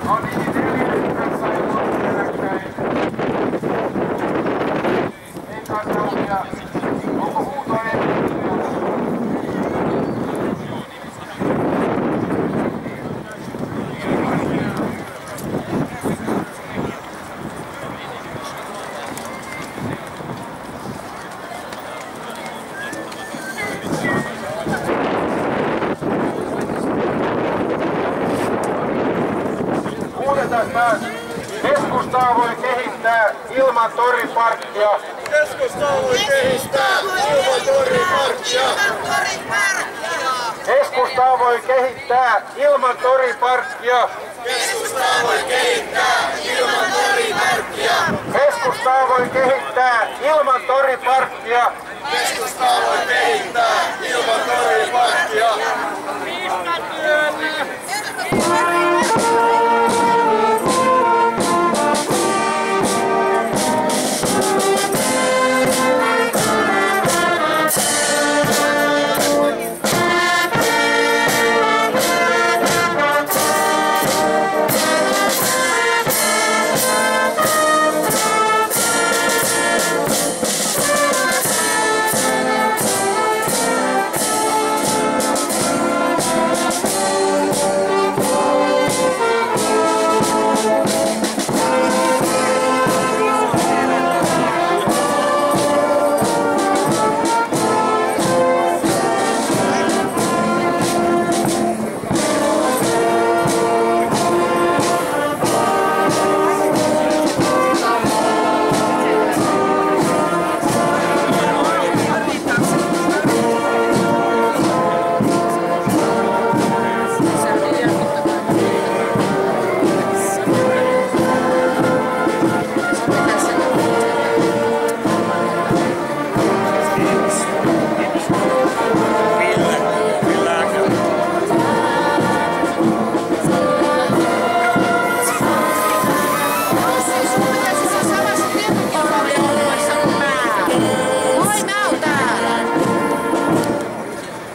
No niin, tässä on peräkkäin. Ei taas naupia. Onko huutoa ennen? Keskustaa voi kehittää ilman toriparkkia. Keskustaa voi kehittää ilman toriparkkia. Keskustaa voi kehittää ilman toriparkkia. Keskustaa voi kehittää ilman toriparkkia. Keskustaa voi kehittää ilman toriparkkia. Keskustaa voi kehittää ilman toriparkkia.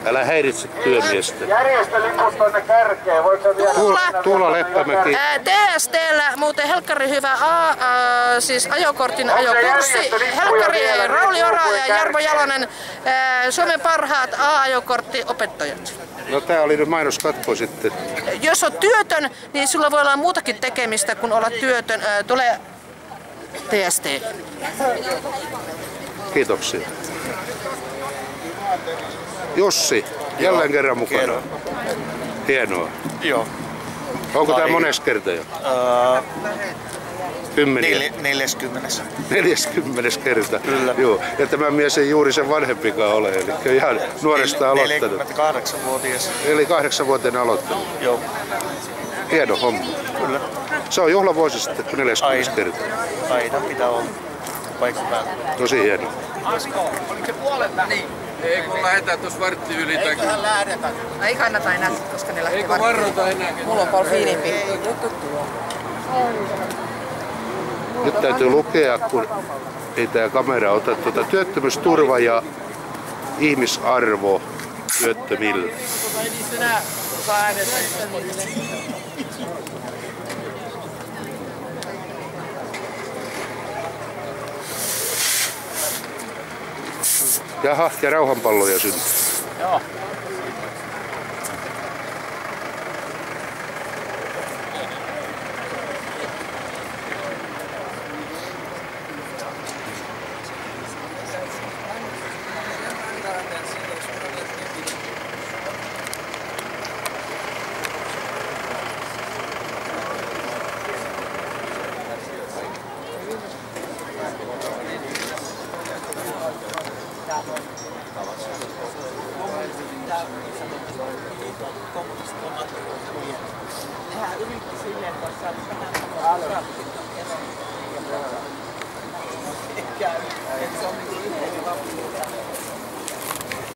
Älä häiritse työmiestä. Järjestöliput tonne kärkeen. Voitko vielä... Tuula Leppämäki. TST:llä muuten helkkari hyvä siis ajokortin ajokurssi. Helkkari Rauli Ora ja Jarmo Jalonen, Suomen parhaat A-ajokorttiopettajat. No tää oli nyt mainoskatko sitten. Jos on työtön, niin sulla voi olla muutakin tekemistä kuin olla työtön. Tulee TST. Kiitoksia. Jussi, jälleen kerran mukana. Hienoa. Joo. Onko tämä mones kerta jo? 10. 40. 40 kerta. Kyllä. Joo. Ja tämä mies ei juuri sen vanhempikaan ole, eli ihan nuoresta aloittanut. 48-vuotias. Eli 8-vuotiaana aloittanut. Joo. Hieno homma. Kyllä. Se on juhlavuosi sitten, kun 40 kerta. Aina mitä on paikka päällä. Tosi hieno. Oliko se puolelta? Niin. Ei kun lähdetään tuossa vartti yli. Eiköhän lähdetä. Ei kannata enää, koska ne lähtee Eikö varrota enää? Mulla on paljon fiilimpi. Nyt täytyy lukea, kun ei tämä kamera ota työttömyysturva ja ihmisarvo työttömille. Jaha, ja rauhanpalloja syntyy. Joo. Nehän yritti silleen, että se on